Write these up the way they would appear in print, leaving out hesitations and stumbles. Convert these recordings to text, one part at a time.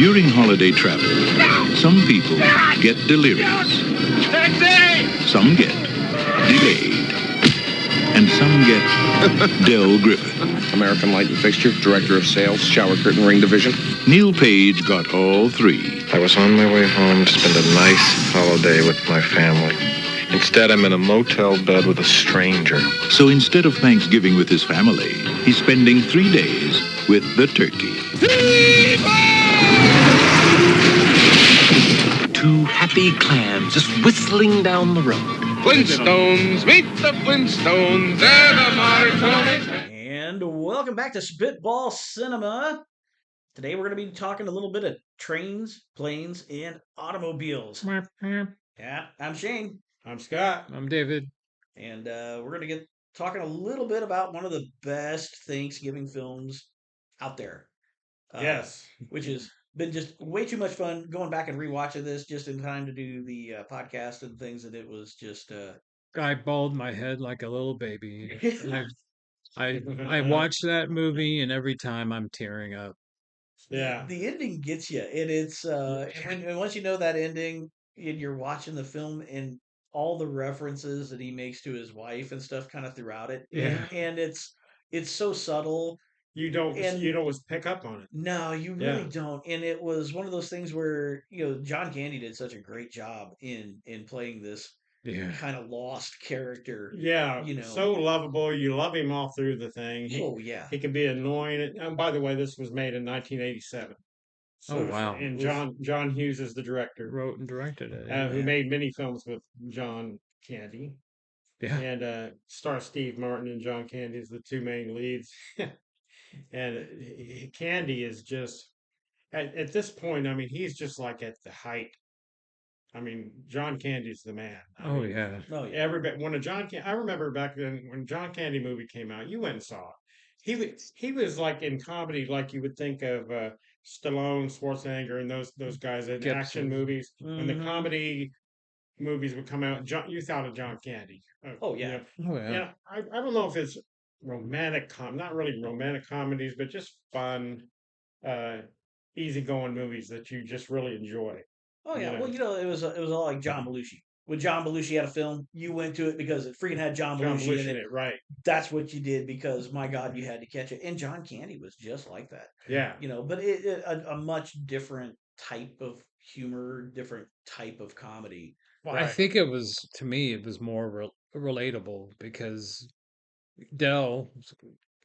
During holiday travel, some people get delirious. Some get delayed. And some get Del Griffin. American Light and Fixture, Director of Sales, Shower Curtain Ring Division. Neil Page got all three. I was on my way home to spend a nice holiday with my family. Instead, I'm in a motel bed with a stranger. So instead of Thanksgiving with his family, he's spending 3 days with the turkey. Two happy clams just whistling down the road. Flintstones, meet the Flintstones, they're the modern toys. And welcome back to Spitball Cinema. Today we're going to be talking a little bit of trains, planes, and automobiles. Yeah, I'm Shane. I'm Scott. I'm David. And we're going to get talking a little bit about one of the best Thanksgiving films out there. Yes. Which has been just way too much fun going back and rewatching this just in time to do the podcast and things. And it was just... I bawled my head like a little baby. I watched that movie, and every time I'm tearing up. Yeah. The ending gets you. And it's... and once you know that ending, and you're watching the film and all the references that he makes to his wife and stuff kind of throughout it. Yeah. And it's so subtle. You don't always pick up on it. No, you really don't. And it was one of those things where, John Candy did such a great job in playing this kind of lost character. Yeah. So lovable. You love him all through the thing. He can be annoying. And by the way, this was made in 1987. Oh, wow. And John Hughs is the director. Wrote and directed it. Who made many films with John Candy. Yeah. And star Steve Martin and John Candy is the two main leads. And Candy is just, at this point, I mean, he's just like at the height. I mean, John Candy's the man. I mean, yeah. Everybody, I remember back then when John Candy movie came out, you went and saw it. He was like in comedy, like you would think of Stallone, Schwarzenegger, and those guys in action movies. Mm-hmm. When the comedy movies would come out, you thought of John Candy. Yeah. I don't know if it's not really romantic comedies, but just fun, easygoing movies that you just really enjoy. Oh yeah, well it was a lot like John Belushi. When John Belushi had a film, you went to it because it freaking had John Belushi in it. Right. That's what you did because my God, you had to catch it. And John Candy was just like that. Yeah. But a much different type of humor, different type of comedy. Well, I think it was more relatable because Del,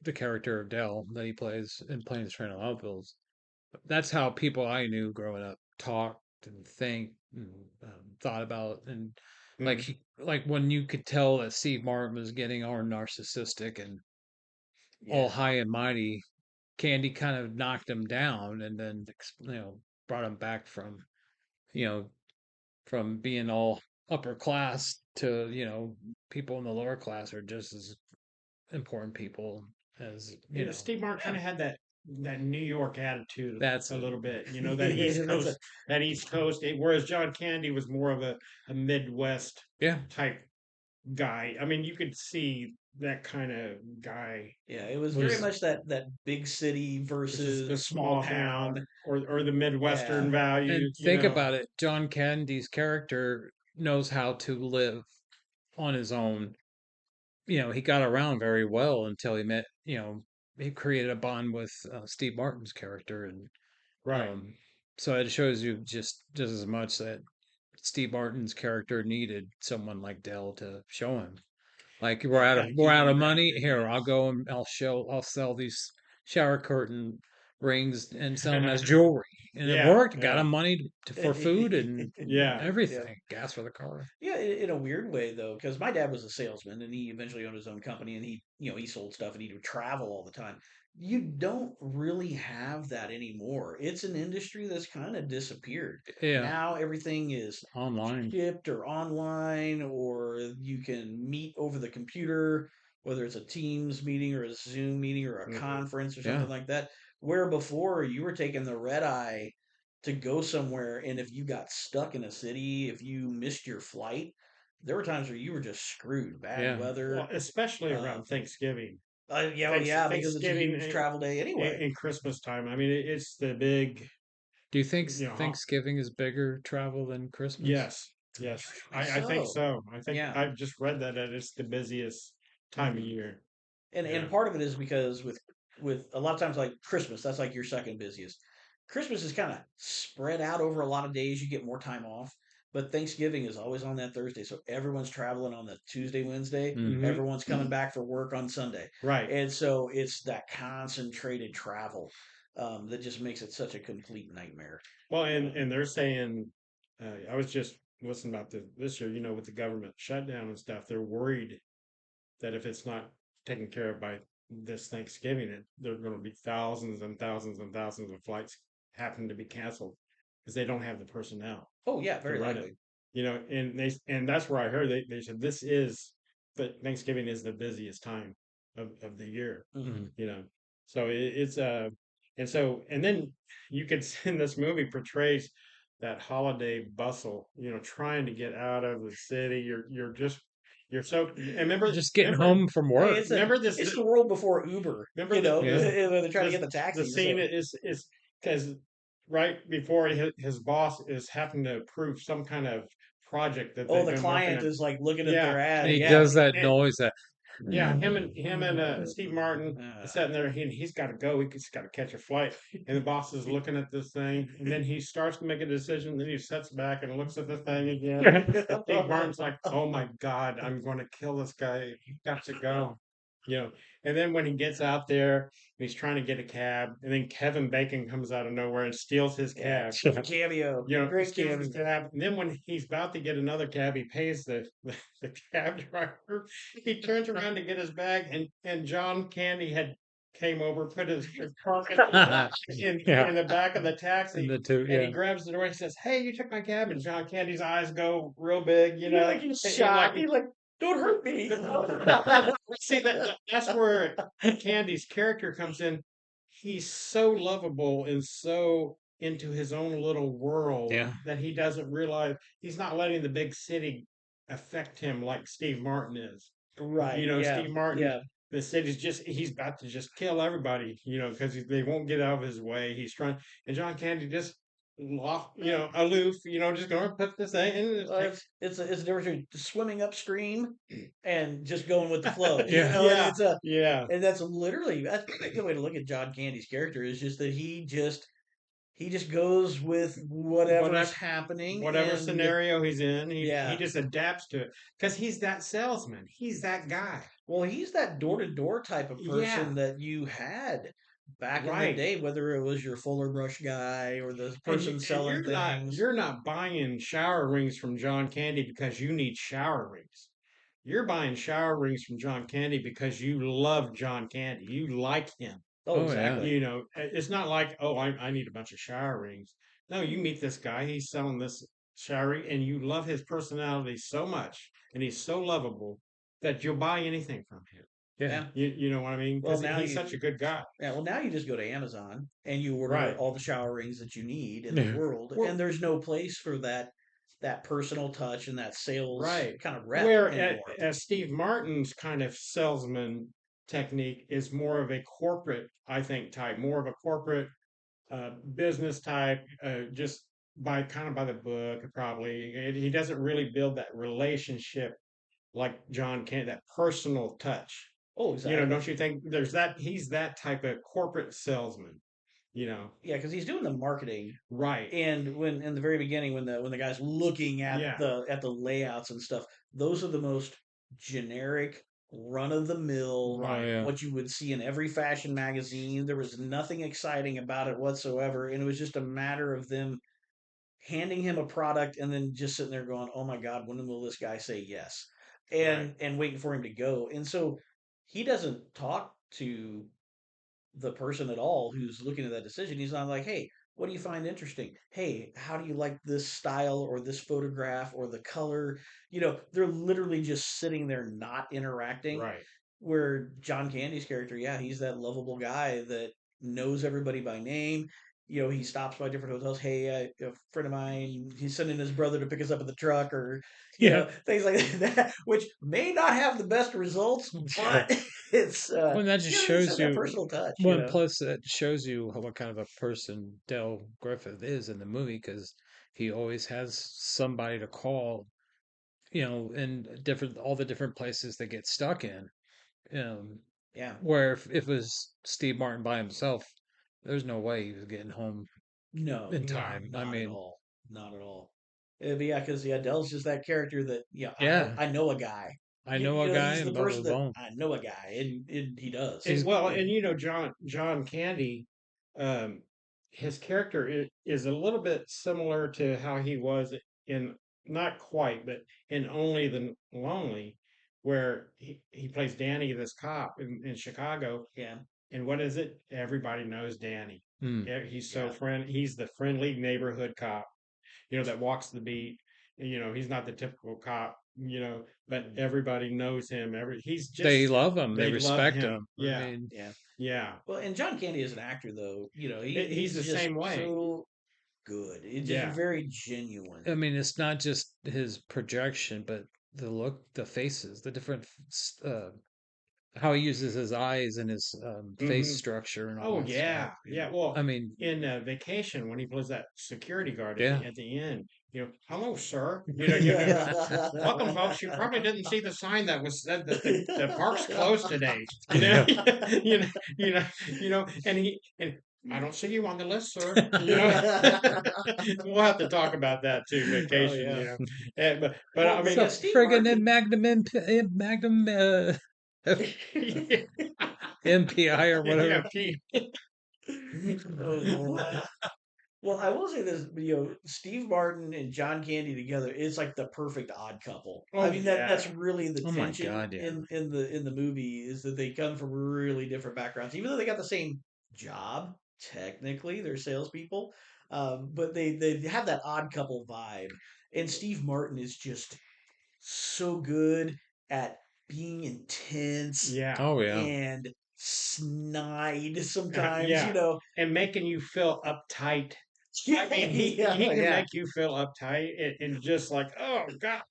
the character of Del that he plays in Planes, Train, and Automobiles, that's how people I knew growing up talked and think and thought about, and like when you could tell that Steve Martin was getting all narcissistic and all high and mighty, Candy kind of knocked him down and then brought him back from from being all upper class to people in the lower class are just as important people as Steve Martin kind of had that New York attitude. That's a little bit, that East Coast. Whereas John Candy was more of a Midwest type guy. I mean, you could see that kind of guy. Yeah, it was very much that big city versus the small town or the Midwestern value. And think about it. John Candy's character knows how to live on his own. He got around very well until he met, he created a bond with Steve Martin's character. And right. So it shows you just as much that Steve Martin's character needed someone like Del to show him. Like, we're out of money. Here, I'll go and I'll sell these shower curtain rings and sell them as jewelry. And it worked. Got him money for food and everything. Gas for the car. Yeah, in a weird way though, because my dad was a salesman and he eventually owned his own company and he sold stuff and he would travel all the time. You don't really have that anymore. It's an industry that's kind of disappeared. Yeah. Now everything is online, shipped or online, or you can meet over the computer, whether it's a Teams meeting or a Zoom meeting or a conference or something like that. Where before you were taking the red eye to go somewhere, and if you got stuck in a city, if you missed your flight, there were times where you were just screwed. Bad weather, well, especially around Thanksgiving. Because it's a huge travel day anyway. In Christmas time, I mean, it's the big Do you think you know, Thanksgiving is bigger travel than Christmas? yes, yes, I think So, so. I think yeah. I've just read that it's the busiest time of Mhm. year. And Yeah, part of it is because with a lot of times like Christmas, that's like your second busiest. Christmas is kind of spread out over a lot of days. You get more time off. But Thanksgiving is always on that Thursday, so everyone's traveling on the Tuesday, Wednesday. Mm. hmm Everyone's coming back for work on Sunday, right. and so it's that concentrated travel that just makes it such a complete nightmare. Well, and they're saying, I was just listening about this year. You know, with the government shutdown and stuff, they're worried that if it's not taken care of by this Thanksgiving, there are going to be thousands and thousands and thousands of flights happen to be canceled because they don't have the personnel Oh yeah, to very run it. likely. You know, and that's where I heard they said this is that Thanksgiving is the busiest time of the year. Hmm. Mm. You know, so it's and then you could in this movie portrays that holiday bustle. You know, trying to get out of the city. You're so and Just getting home from I mean, work. remember this it's the world before Uber. remember You the know, this Yeah. they're trying to this get the the taxis. scene So, is because right before his boss is having to approve some kind of project that oh, they've the been working client on. is like looking at Yeah, their And ad. he Yeah. does that and noise that yeah, him and Steve Martin Uh, is sitting there. He's got to go. He's got to catch a flight. And the boss is looking at this thing, and then he starts to make a decision. Then he sits back and looks at the thing again. And Steve Martin's like, "Oh my God, I'm going to kill this guy. He's got to go." You know. And then when he gets out there, and he's trying to get a cab, and then Kevin Bacon comes out of nowhere and steals his yeah, cab. great cameo. You know, he Great steals his cameo. cab. And then when he's about to get another cab, he pays the cab driver. He turns around to get his bag, and John Candy had came over, put his car yeah. in the back of the And taxi, the two, and he yeah. grabs the door. He says, "Hey, you took my cab." And John Candy's eyes go real big, you He's know, like he's and like shocked. He's like, "Don't hurt me." see that's where Candy's character comes in. He's so lovable and so into his own little world Yeah. that he doesn't realize he's not letting the big city affect him like Steve Martin is. Right. You know, Yeah. Steve Martin, Yeah. the city's just he's about to just kill everybody, you know, because they won't get out of his way. He's trying, and John Candy just aloof, just going to put this thing in. It's a difference between swimming upstream and just going with the flow. You Yeah. know, and Yeah, it's a yeah, and that's literally that's a good way to look at John Candy's character is just that he just goes with whatever's whatever happening whatever and scenario he's in, he yeah. just adapts to it because he's that salesman. He's that guy. Well, he's that door to door type of Yeah, person that you had back in the right. day, whether it was your Fuller Brush guy or the And person and selling you're not things. you're not buying shower rings from John Candy because you need shower rings. You're buying shower rings from John Candy because you love John Candy. You like him. Oh, Oh yeah. exactly. You know, it's not like, oh, I need a bunch of shower rings. No, you meet this guy, he's selling this shower ring, and you love his personality so much, and he's so lovable that you'll buy anything from him. Yeah. Yeah. You know what I mean? Well, Because now he's you such a good guy. Yeah, well, now you just go to Amazon and you order Right. all the shower rings that you need in the Yeah. world, Well, and there's no place for that personal touch and that sales right. kind of rep Where anymore. as Steve Martin's kind of salesman technique is more of a corporate, I think, type, more of a corporate business type, just by the book, probably. He doesn't really build that relationship like John can, that personal touch. Oh, You know, exactly. don't you think there's that? He's that type of corporate salesman. You know, Yeah, because he's doing the marketing, right? and when in the very beginning, when the guy's looking at Yeah, the layouts and stuff, those are the most generic, run of the mill, Oh right. yeah. what you would see in every fashion magazine. There was nothing exciting about it whatsoever, and it was just a matter of them handing him a product and then just sitting there going, "Oh my God, when will this guy say yes?" Right. And waiting for him to go. And so he doesn't talk to the person at all who's looking at that decision. He's not like, "Hey, what do you find interesting? Hey, how do you like this style or this photograph or the color?" They're literally just sitting there not interacting. Right. Where John Candy's character, yeah, he's that lovable guy that knows everybody by name. he stops by different hotels. Hey, a friend of mine, he's sending his brother to pick us up in the truck, or Yeah. things like that, which may not have the best results, but it's Well, that just they just have shows that you. personal touch. Well, and plus it shows you what kind of a person Del Griffith is in the movie because he always has somebody to call, in all the different places they get stuck in. Um, Yeah, where if it was Steve Martin by himself, there's no way he was getting home no, in time. I not at mean, all, not at all. But yeah, because Dell's just that character that yeah, I know a guy. I know a guy He's the and blah blah person that blah. I know a guy, and he does. He's Well, and you know, John Candy, um, his character is a little bit similar to how he was in, not quite, but in Only the Lonely, where he plays Danny, this cop in Chicago. Yeah, And what is it? Everybody knows Danny. mm, Yeah, he's so yeah. friend. He's the friendly neighborhood cop, that walks the beat. He's not the typical cop, but everybody knows him. He's they just, love him, they they love respect him. him. I Yeah, mean, Yeah. yeah. Well, and John Candy as an actor, though, He's he's the just same way. so good. It's just Yeah. very genuine. I mean, it's not just his projection, but the look, the faces, the different how he uses his eyes and his face hmm structure and all Oh that stuff. yeah, yeah. Well, I mean, in Vacation, when he plays that security guard at yeah. the end, hello, sir. Yeah. Welcome, folks. You probably didn't see the sign that was said that the park's closed today. Yeah. You know, and I don't see you on the list, sir. We'll have to talk about that too. Oh Vacation, yeah. but Well, I but mean, yeah, So Steve friggin' in Martin. Magnum MPI or yeah, whatever. Oh Lord. Well, I will say this, Steve Martin and John Candy together is like the perfect odd couple. I oh mean yeah. that's really the Oh my tension God, yeah. in the movie is that they come from really different backgrounds, even though they got the same job. Technically, they're salespeople, but they have that odd couple vibe. And Steve Martin is just so good at being intense Yeah. Oh yeah. and snide sometimes, Yeah. And making you feel uptight. I mean, he Yeah, can yeah. make you feel uptight and just like, oh God.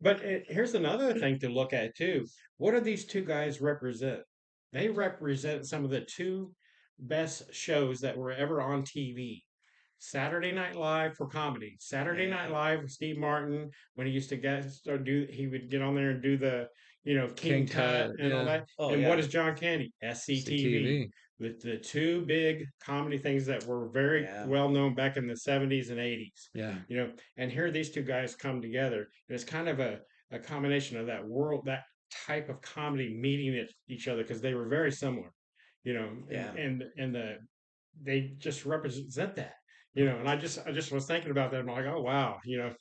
But here's another thing to look at too. What do these two guys represent? They represent some of the two best shows that were ever on TV. Saturday Night Live for comedy. Saturday Night Yeah. Live with Steve Martin when he used to he would get on there and do the, King King Tut Tut, and all yeah. that. Oh And what yeah. is John Candy? SCTV. CTV. The two big comedy things that were very Yeah. well known back in the 70s and 80s. Yeah. And here these two guys come together. And it's kind of a combination of that type of comedy meeting each other because they were very similar, Yeah. they just represent that, and I just was thinking about that. I'm like, oh wow,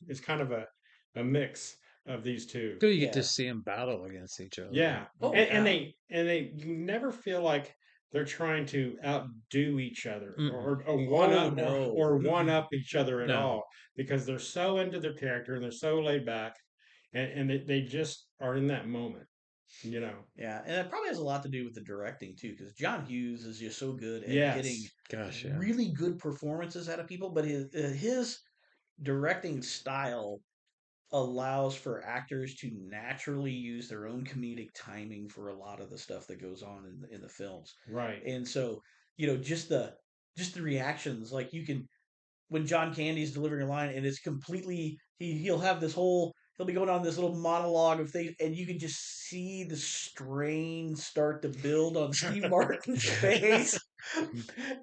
it's kind of a mix of these two. So you get to Yeah. see them battle against each other. Yeah, Oh and yeah. you never feel like they're trying to outdo each other Mm-mm. or one Oh up no. or one Mm-mm. up each other at No. all because they're so into their character and they're so laid back and they just are in that moment, you know. Yeah, and it probably has a lot to do with the directing too, because John Hughes is just so good at getting Yes. Gosh, yeah. really good performances out of people, but his directing style allows for actors to naturally use their own comedic timing for a lot of the stuff that goes on in the films. Right. And so, just the reactions, like you can when John Candy's delivering a line and it's completely he'll be going on this little monologue of things and you can just see the strain start to build on Steve Martin's face.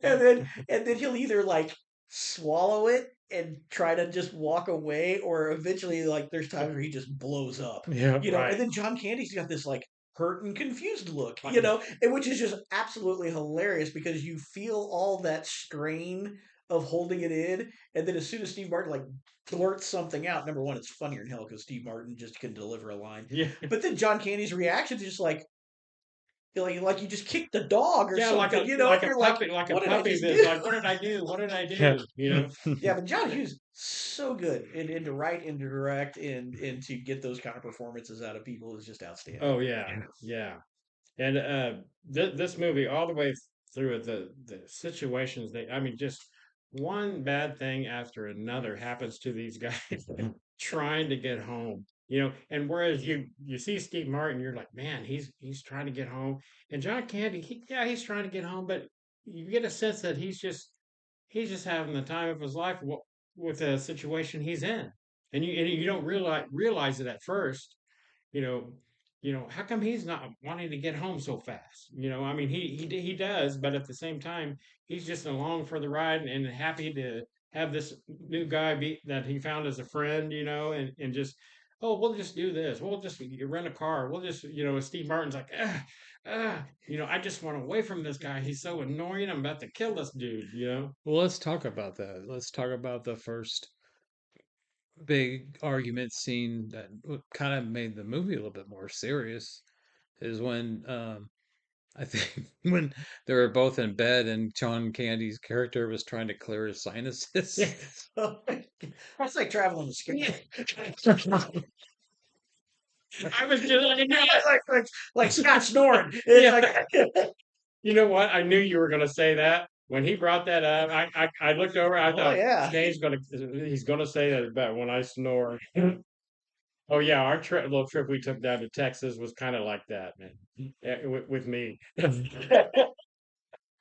And then he'll either like swallow it and try to just walk away or eventually like there's times where he just blows up. Yeah. And Right. then John Candy's got this like hurt and confused look, Yeah. and which is just absolutely hilarious because you feel all that strain of holding it in, and then as soon as Steve Martin like blurts something out, number one, it's funnier than hell because Steve Martin just can deliver a line. Yeah. But then John Candy's reaction is just like you just kicked the dog or Yeah, like something, a and you're like, like a what did I puppy just that's do? like, what did I do? What did I Yeah. do? Yeah, but John Hughes so good and to write and to direct and to get those kind of performances out of people is just outstanding. Oh yeah, yeah. And this movie all the way through the situations just one bad thing after another happens to these guys trying to get home. And whereas you see Steve Martin, you're like, man, he's trying to get home. And John Candy, he's trying to get home, but you get a sense that he's just having the time of his life with the situation he's in, and you don't realize it at first. you know, how come he's not wanting to get home so fast? He does, but at the same time, he's just along for the ride and happy to have this new guy that he found as a friend, and just, oh, we'll just do this. We'll just rent a car. We'll just, Steve Martin's like, I just want away from this guy. He's so annoying. I'm about to kill this dude. Well, let's talk about that. Let's talk about the first big argument scene that kind of made the movie a little bit more serious is when I think when they were both in bed and John Candy's character was trying to clear his sinuses. It's like traveling the screen. I was just like Scott snoring. Yeah. You know what? I knew you were going to say that. When he brought that up, I looked over. I thought, yeah. he's going to say that about when I snore. Oh yeah, our little trip we took down to Texas was kind of like that, man. With me.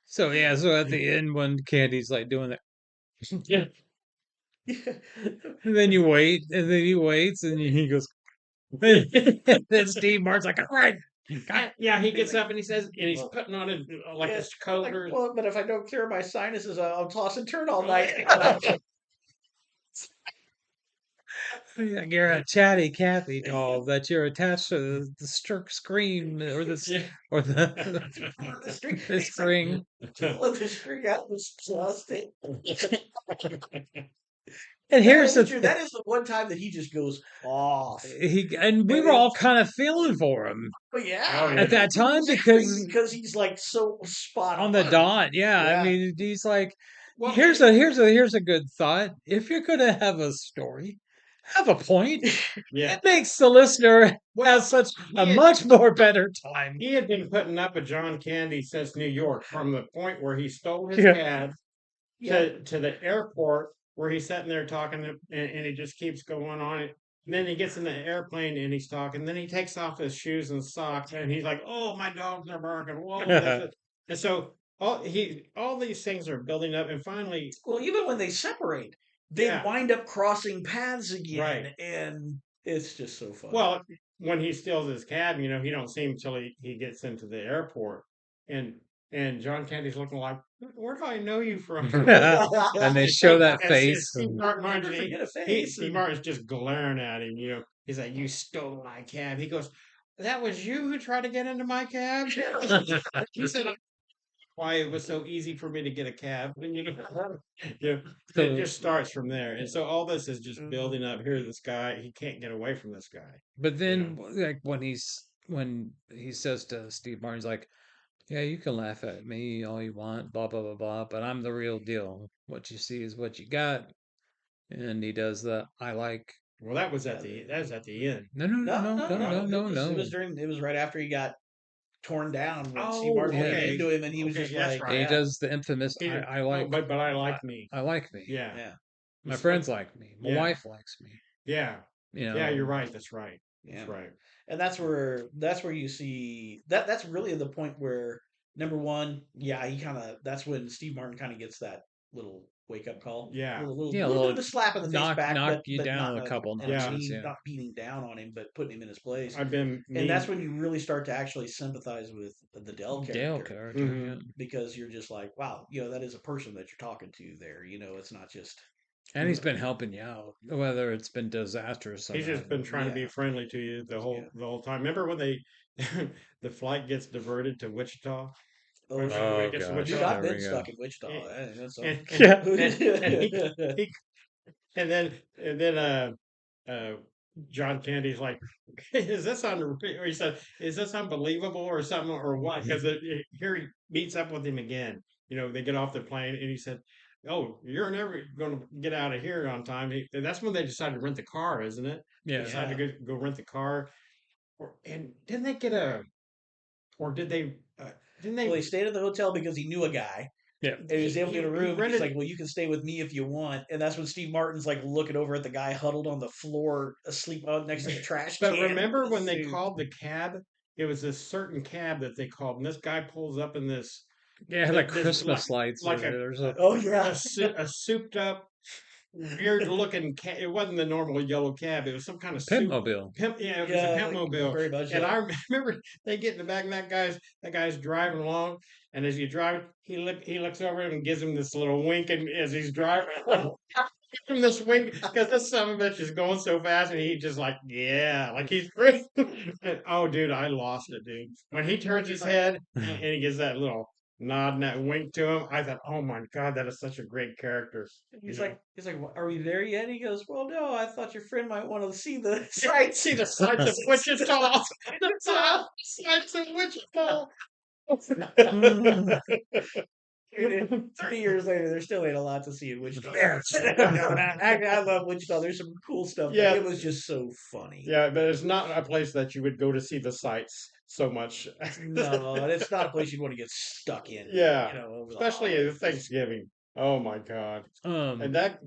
So yeah, so at the end when Candy's like doing that, Yeah. and then you wait, and then he waits, and he goes, and then Steve Martin's like, all right. Yeah, he gets up and he says, and he's putting on his coat. Well, but if I don't cure my sinuses, I'll toss and turn all night. You're a chatty Cathy doll that you're attached to the screen or the The string. the string. Pull the string out was exhausting. And here's the that is the one time that he just goes off. We were all kind of feeling for him. But yeah, at that time because he's like so spot on the dot. Yeah, Yeah. I mean, he's like, Well, here's a good thought. If you're gonna have a story, have a point. Yeah. It makes the listener have such a much more better time. He had been putting up with John Candy since New York, from the point where he stole his Yeah. cab to the airport, where he's sitting there talking, and he just keeps going on it. And then he gets in the airplane and he's talking. Then he takes off his shoes and socks, and he's like, "Oh, my dogs are barking." Whoa! And so all these things are building up, and finally, Well, even when they separate, they Yeah. wind up crossing paths again, Right. and it's just so fun. well, when he steals his cab, he don't see him till he gets into the airport, and John Candy's looking like, "Where do I know you from?" And they show that And face. Steve Martin, Never forget a face. Steve Martin's just glaring at him. He's like, "You stole my cab." He goes, "That was you who tried to get into my cab." He said, "Why it was so easy for me to get a cab." It just starts from there, and so all this is just building up. Here, this guy, he can't get away from this guy. But then, like when he says to Steve Martin's like, "Yeah, you can laugh at me all you want, blah blah blah blah, but I'm the real deal. What you see is what you got." And he does the I like. Well, that was at the end. No. It was right after he got torn down when Oh, Steve Martin went okay. into him, and he was Okay, just that's like, right. And he yeah. does the infamous I like. but I like me. I like me. Yeah, Yeah. My friends like me. My Yeah. wife likes me. yeah, You know. yeah. You're right. That's right. Yeah. That's right. And that's where you see that's really the point where, number one, that's when Steve Martin kind of gets that little wake up call. Yeah. A little Yeah, a bit little of a slap in the face knock back, you but down not a couple in a notches, mean- yeah. not beating down on him, but putting him in his place. And that's when you really start to actually sympathize with the Dell character. Dale character. Mhm. Yeah. Because you're just like, wow, that is a person that you're talking to there. It's not just. And he's been helping you out, whether it's been disastrous or he's just not. been trying to be Yeah. friendly to you the whole time. Remember when the flight gets diverted to Wichita? Oh, When Oh, it gets to gosh. dude, Wichita? I've there been we stuck go. in Wichita. And- That's all. And then John Candy's like, "Is this or he said, "Is this unbelievable or something or what?" Because here he meets up with him again. They get off the plane, and he said, "Oh, you're never going to get out of here on time." That's when they decided to rent the car, isn't it? They Yeah. decided to go rent the car, and didn't they get or did they? Didn't Well, he they? stayed at the hotel because he knew a guy. Yeah. And he was able to get a room. He's rented. like, well, you can stay with me if you want. And that's when Steve Martin's like looking over at the guy huddled on the floor, asleep out next to the trash But can. remember when they Dude. called the cab? It was this certain cab that they called, and this guy pulls up in this Yeah, it had like this Christmas lights. like There's a Oh yeah, a souped up, weird looking cab. It wasn't the normal yellow cab. It was some kind of pimp soup. mobile. Yeah, it was a yeah, pimp mobile. very much. And So. I remember they get in the back, and that guy's driving along, and as you drive, he looks over him and gives him this little wink, and as he's driving. Give him this wink because this son of a bitch is going so fast, and he just like, yeah, like he's free. Oh, dude, I lost it, dude. When he turns his head and he gives that little nod and that wink to him, I thought, oh my god, that is such a great character. He's like, are we there yet? He goes, well, no, I thought your friend might want to see the sights. See the sights of Wichita. The sights of Wichita. 30 years later, there still ain't a lot to see in Wichita. I love Wichita. There's some cool stuff. Yeah. But it was just so funny. Yeah, but it's not a place that you would go to see the sights so much. No, and it's not a place you'd want to get stuck in. Yeah, You know, over the especially at holidays. Thanksgiving. Oh my god. And that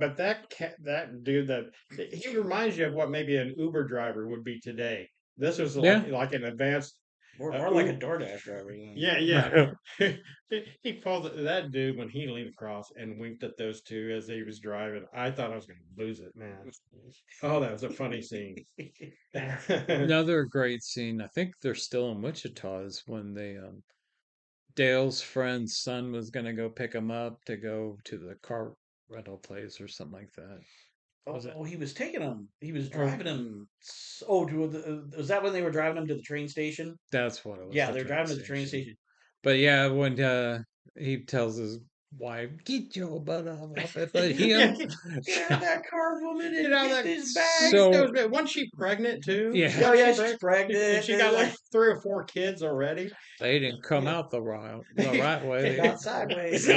dude he reminds you of what maybe an Uber driver would be today. This was Yeah. like an advanced. More like a DoorDash driver. Yeah. He pulled that dude when he leaned across and winked at those two as he was driving. I thought I was going to lose it, man. Oh, that was a funny scene. Another great scene. I think they're still in Wichita. Is when they Dale's friend's son was gonna go pick him up to go to the car rental place or something like that. Was it? Oh, he was taking him. He was driving him. Oh, was that when they were driving him to the train station? That's what it was. Yeah, the they're train driving to the train station. But yeah, when he tells his wife, "Get your butt off it," but Yeah, him, Get out of that car, woman, and Get out of get that- this bag. So- wasn't she pregnant too? Yeah. Oh, Wasn't yeah, she she's pregnant. And she got like 3 or 4 kids already. they didn't come out the right way. Came They- out sideways.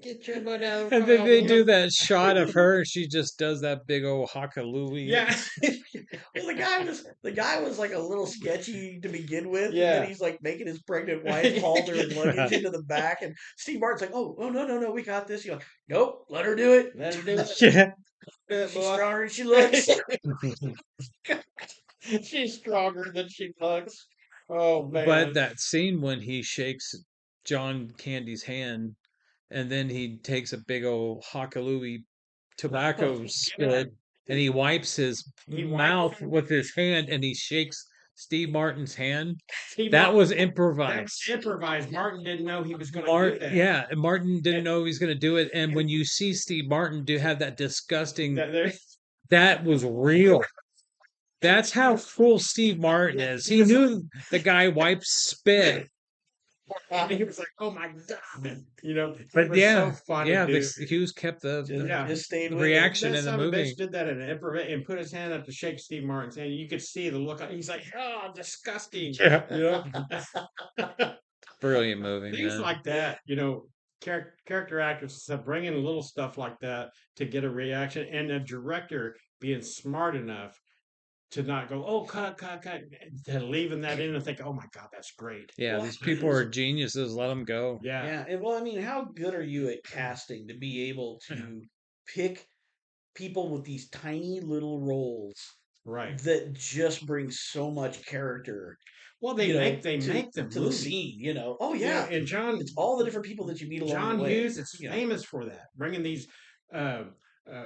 Get your butt out of the And then car, they woman. do that shot of her. She just does that big old hockalooey. Yeah. Well, the guy was like a little sketchy to begin with. Yeah. And then he's like making his pregnant wife haul their luggage into the back, and Steve Martin's like, "Oh, no, we got this." You're like, "Nope, let her do it. Let her do it. Yeah. She's stronger than she looks." She's stronger than she looks. Oh man. But that scene when he shakes John Candy's hand, and then he takes a big old hockalooey tobacco spit, and he wipes his mouth with his hand, and he shakes Steve Martin's hand. Steve That Martin- was improvised. That's improvised. Martin didn't know he was going to do Martin, that. yeah, and Martin didn't know he was going to do it. And when you see Steve Martin do have that disgusting, that was real. That's how cool Steve Martin is. He knew the guy wipes spit. He was like, "Oh my god," you know. But it was yeah, so funny, yeah, dude. Hughes kept the Just stayed with reaction That in the son of a movie. bitch did that in improv and put his hand up to shake Steve Martin's hand. You could see the look. He's like, "Oh, disgusting." Yeah. You know? Brilliant movie, Things man. like that, you know, character actors bringing little stuff like that to get a reaction, and a director being smart enough to not go, "Oh, cut," to leaving that in and think, "Oh my god, that's great." Yeah, Well, these people are geniuses. Let them go. Yeah, Yeah, and well, I mean, how good are you at casting to be able to pick people with these tiny little roles right. that just bring so much character? Well, they you know, make to the the movie. scene. You know, oh Yeah, yeah, and John it's all the different people that you meet along John the way. Hughes is you know. famous for that, bringing these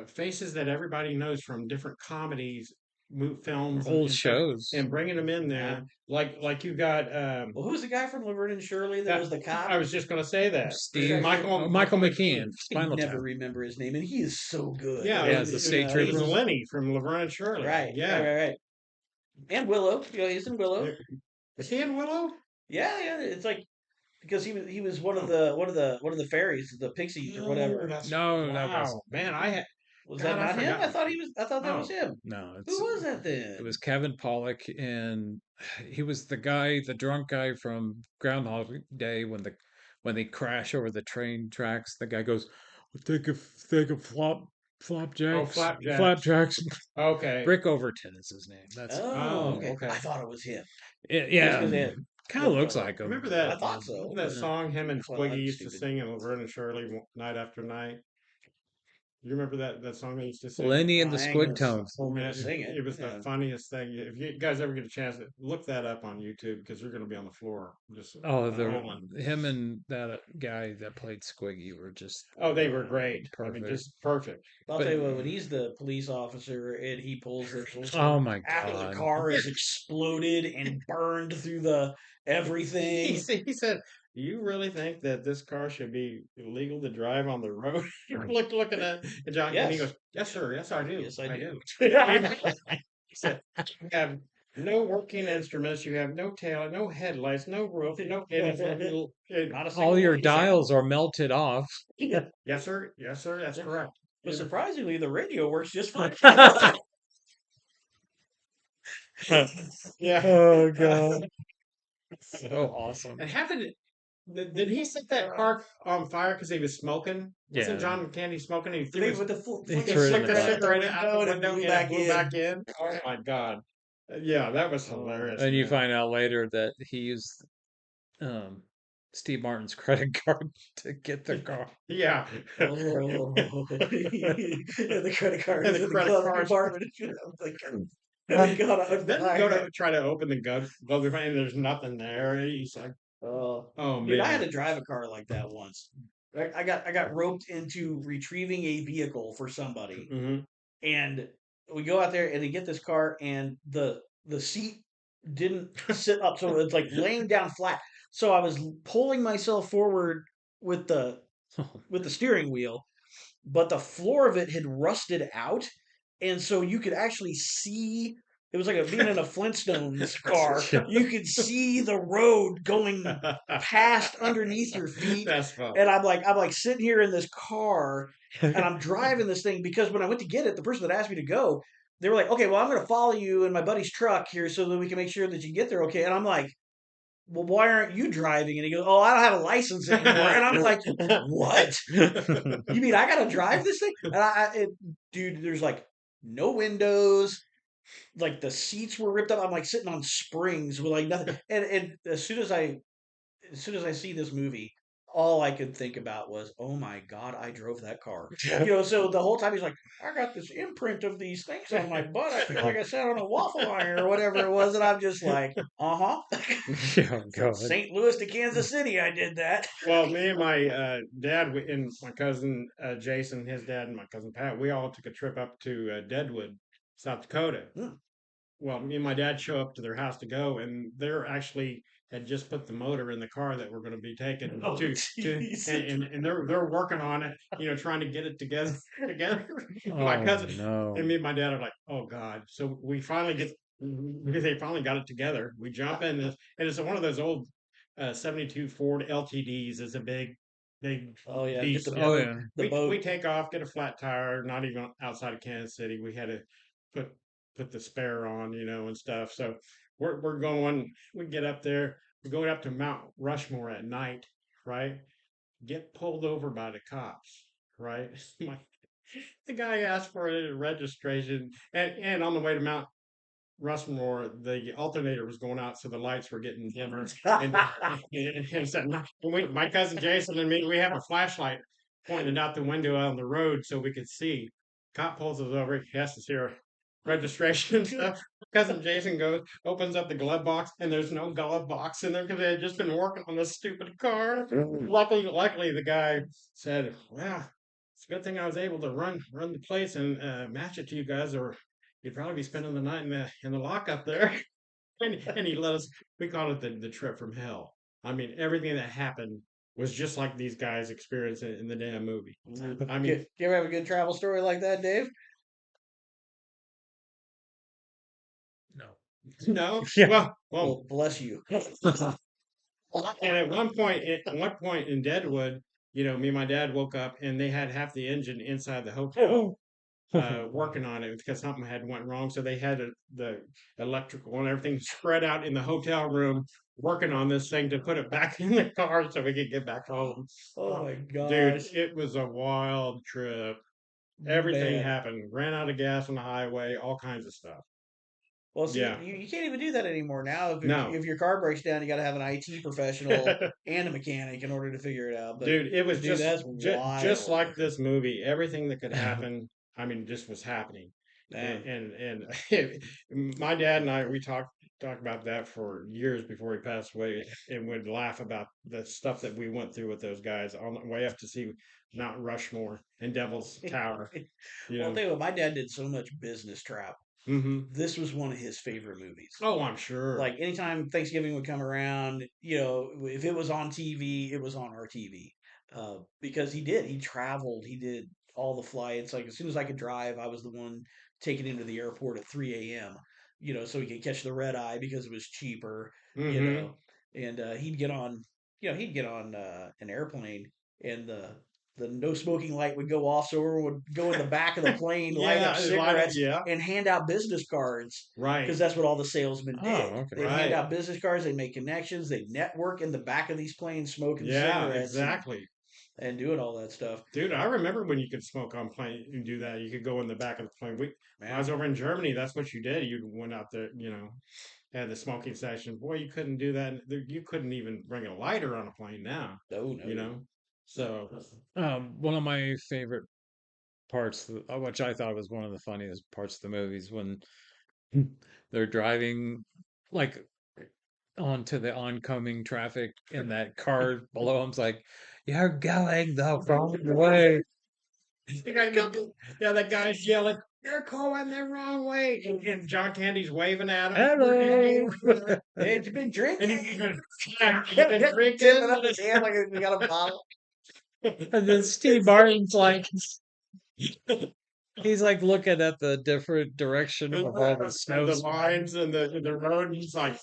faces that everybody knows from different comedies, films, Old and stuff, shows. and bringing them in there. Like you got. Well, who's the guy from Laverne and Shirley that was the cop? I was just going to say that. Steve Michael McKean. I Spinal never Tap. remember his name, and he is so good. Yeah, Yeah, the state He was trooper. Lenny from Laverne and Shirley. Right. Yeah. Right. And Willow. You know, he's in Willow. Is he in Willow? Yeah. It's like because he was one of the fairies, the pixies or whatever. No, that wow, wasn't. man, Was God, that I not him? forgot. I thought that Oh. was him. No, Who was that then? it was Kevin Pollak, and he was the guy, the drunk guy from Groundhog Day when they crash over the train tracks. The guy goes, "Think of flapjacks, Flapjacks. flapjacks." Okay. Rick Overton is his name. That's Oh, okay. okay. I thought it was him. yeah. Just 'cause they had Kind of looks like him. Remember I that? thought so. Remember that but song him and well, Twiggy that's used to stupid. sing in Laverne and Shirley Night After Night? You remember that song they used to sing? Lenny and the I ain't gonna, Squigtones. Oh man, gonna sing it. it was the Yeah. funniest thing. If you guys ever get a chance, look that up on YouTube because you're going to be on the floor. Just Oh, rolling. him and that guy that played Squiggy were just Oh, they were great. I mean, perfect. just perfect. I'll But tell you what, when he's the police officer and he pulls this Oh my after the God. car has exploded and burned through the everything. he said, "You really think that this car should be illegal to drive on the road?" Looking at John, and he Yes. goes, "Yes, sir. Yes, I do. Yes, I do." He said, "You have no working instruments. You have no tail, no headlights, no roof, no anything. Not a single All your one, he said. dials are melted off. Yes, sir. Yes, sir. That's correct." But surprisingly, the radio works just fine. Yeah. Oh God. So awesome. And did he set that car on fire because he was smoking? Wasn't Yeah. John Candy smoking? And he They threw with the He flick threw it in flicked the the back. cigarette out the and it window blew and back it blew in. back in. Oh my God. Yeah, that was hilarious. And you man. find out later that he used Steve Martin's credit card to get the car. Yeah. Oh. The credit card And is the in the credit glove card. compartment. I'm like, we gotta Then you go untie. to try to open the glove compartment and there's nothing there. And he's like, Oh, oh dude, I had man. to drive a car like that once. I got roped into retrieving a vehicle for somebody, Hmm. and we go out there and they get this car, and the seat didn't sit up, so it's like laying down flat. So I was pulling myself forward with the steering wheel, but the floor of it had rusted out, and so you could actually see. It was like being in a Flintstones car. You could see the road going past underneath your feet, That's fun. and I'm like sitting here in this car, and I'm driving this thing because when I went to get it, the person that asked me to go, they were like, "Okay, well, I'm going to follow you in my buddy's truck here so that we can make sure that you get there okay." And I'm like, "Well, why aren't you driving?" And he goes, "Oh, I don't have a license anymore." And I'm like, "What? You mean I gotta drive this thing?" And dude, there's like no windows. Like the seats were ripped up. I'm like sitting on springs with like nothing. And as soon as I see this movie, all I could think about was, "Oh my God, I drove that car." So the whole time he's like, "I got this imprint of these things on my butt. I feel like I sat on a waffle iron or whatever it was." And I'm just like, "Uh huh." Oh God. St. Louis to Kansas City, I did that. Well, me and my dad and my cousin Jason, his dad, and my cousin Pat, we all took a trip up to Deadwood, South Dakota. Hmm. Well, me and my dad show up to their house to go, and they're actually had just put the motor in the car that we're going to be taking Oh, to jeez. and they're working on it, trying to get it together. My Oh cousin no. and me and my dad are like, oh God. So we finally get because they finally got it together. We jump in this, and it's one of those old 72 Ford LTDs. It's a big Oh yeah, beast. get the Oh boat. yeah. The We boat. take off, get a flat tire, not even outside of Kansas City. We had to put put the spare on, and stuff. So we're going. We get up there. We're going up to Mount Rushmore at night, right? Get pulled over by the cops, right? The guy asked for a registration, and on the way to Mount Rushmore, the alternator was going out, so the lights were getting dimmer. And so my cousin Jason and me, we have a flashlight pointed out the window on the road so we could see. Cop pulls us over. He has to see our registration and stuff. Cousin Jason goes, opens up the glove box, and there's no glove box in there because they had just been working on this stupid car. Luckily, the guy said, "Well, it's a good thing I was able to run the place and match it to you guys, or you'd probably be spending the night in the lockup there." And he let us. We call it the trip from hell. I mean, everything that happened was just like these guys experienced it in the damn movie. I mean, You ever have a good travel story like that, Dave? No. no. Yeah. Well, Well, bless you. and at one point in Deadwood, me and my dad woke up and they had half the engine inside the hotel. Working on it because something had went wrong. So they had the electrical and everything spread out in the hotel room, working on this thing to put it back in the car so we could get back home. Oh my Dude, gosh. it was a wild trip. Everything Man. happened. Ran out of gas on the highway, all kinds of stuff. Well, see, Yeah. you can't even do that anymore now. No. If your car breaks down, you got to have an IT professional and a mechanic in order to figure it out. But Dude, it was dude, that's just wild. like this movie. Everything that could happen, I mean, just was happening. Yeah. And my dad and I, we talked about that for years before he passed away, and would laugh about the stuff that we went through with those guys on the way up to see Mount Rushmore and Devil's Tower. You Well, I'll know. tell you what, my dad did so much business travel. Hmm. This was one of his favorite movies. Oh, I'm sure. Like anytime Thanksgiving would come around, if it was on TV, it was on our TV. Because he traveled, he did all the flights. Like as soon as I could drive, I was the one taking him to the airport at 3 a.m. So he could catch the red eye because it was cheaper. You Hmm. know, and he'd get on an airplane, and the no smoking light would go off, so everyone would go in the back of the plane, light Yeah, up cigarettes, yeah, and hand out business cards because right, that's what all the salesmen Oh, did. okay. They'd hand right. out business cards, they'd make connections, they'd network in the back of these planes smoking Yeah, cigarettes exactly. and doing all that stuff. Dude, I remember when you could smoke on plane and do that. You could go in the back of the plane. When I was Man, over in Germany, that's what you did. You went out there, had the smoking section. Boy, you couldn't do that. You couldn't even bring a lighter on a plane now, no, you no. know? So, One of my favorite parts, which I thought was one of the funniest parts of the movies, when they're driving like onto the oncoming traffic, and that car below them's like, "You're going the wrong way." yeah, that guy's yelling, "You're going the wrong way." And John Candy's waving at him. Hello. Hey, you been And drinking? he's been drinking. Tipping up his hand like we got a bottle. And then Steve Martin's like, he's like looking at the different direction of all the snow. The lines and the road. And he's like,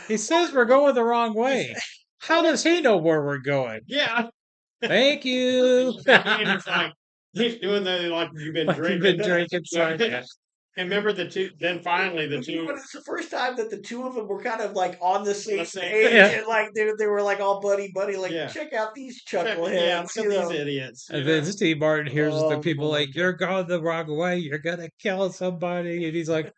He says we're going the wrong way. How does he know where we're going? yeah. Thank you. And it's like he's doing the like you've been Like you've drinking. been drinking, so yeah. And remember the two. Then finally the two. But it's the first time that the two of them were kind of like on the same same- page, Yeah. and like they were like all buddy, like Yeah. check out these Yeah, chuckleheads. look at these idiots. And then Steve Martin hears the Oh, people my like, "You're going the wrong way. You're gonna kill somebody," and he's like,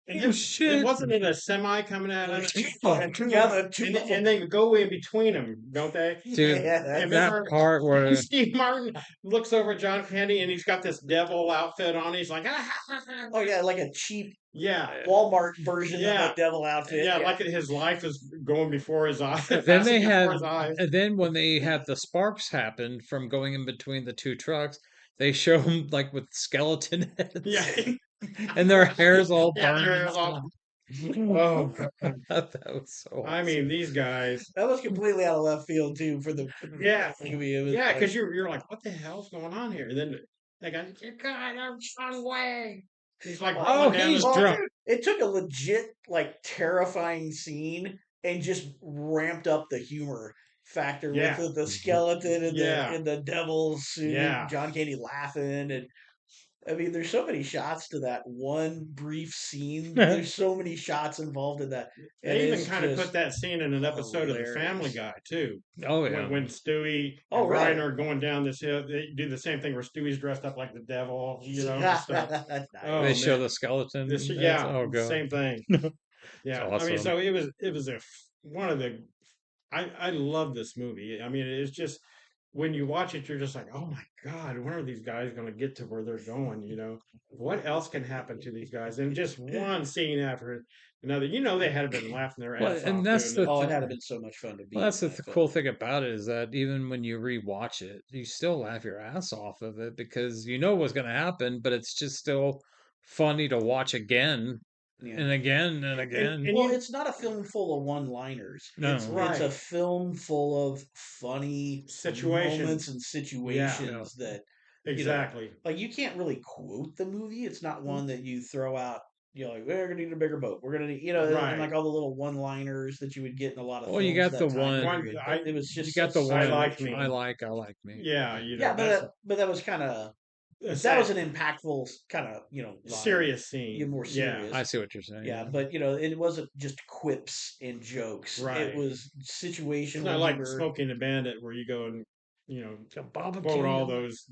And "Oh shit!" it wasn't in a semi coming at us. And they go in between them, don't they? Dude, Yeah, that part where Steve Martin looks over at John Candy and he's got this devil outfit on. He's like, oh yeah, like a cheap yeah, Walmart version Yeah. of a devil outfit. yeah, like his life is going before his eyes. then they passing before had, his eyes. and then when they had the sparks happen from going in between the two trucks, they show them like with skeleton heads, Yeah, and their hair's all Yeah, burned. their hair's all- oh, God. That was so. I mean, these guys. That was completely out of left field too for the Yeah, movie. It was yeah, like- because you're like, what the hell's going on here? And then they go, "You're going the wrong way." He's like, Oh, rolling down he's this- Well, drunk. dude, it took a legit, like, terrifying scene and just ramped up the humor factor Yeah. with the skeleton and Yeah. the devil suit, Yeah. John Candy laughing, and I mean, there's so many shots to that one brief scene. There's so many shots involved in that. and They even it's kind of just put that scene in an episode of The hilarious. Family Guy too. Oh yeah. When Stewie Oh, and really? Ryan are going down this hill, they do the same thing where Stewie's dressed up like the devil, and stuff. Oh, They show man. the skeleton. This, heads. yeah, Oh god. same thing. Yeah, I mean, awesome. so it was one of the. I love this movie. I mean, it's just when you watch it, you're just like, oh my god, when are these guys going to get to where they're going? What else can happen to these guys? And just one scene after another, they had been laughing their Well, ass and off. that's doing the Oh, it. it had been so much fun to be. Well, that's in the that film. cool thing about it, is that even when you rewatch it, you still laugh your ass off of it because you know what's going to happen, but it's just still funny to watch again Yeah. and again and again. And Well, you- it's not a film full of one-liners. No. It's Right. a film full of funny Situations. moments and situations that Exactly. like you can't really quote the movie. It's not one that you throw out. Like we're gonna need a bigger boat. We're gonna need, Right. and like all the little one-liners that you would get in a lot of. Well, you films got that the time one- period. I- It was just You got the so one. Like much Me. fun. I like me. Yeah, Yeah, but that was kind of that was an impactful kind of line. serious scene. Yeah, more serious. I see what you're saying. Yeah, but it wasn't just quips and jokes. Right. It was It's situational. not like humor. Smoking the Bandit where you go and quote all those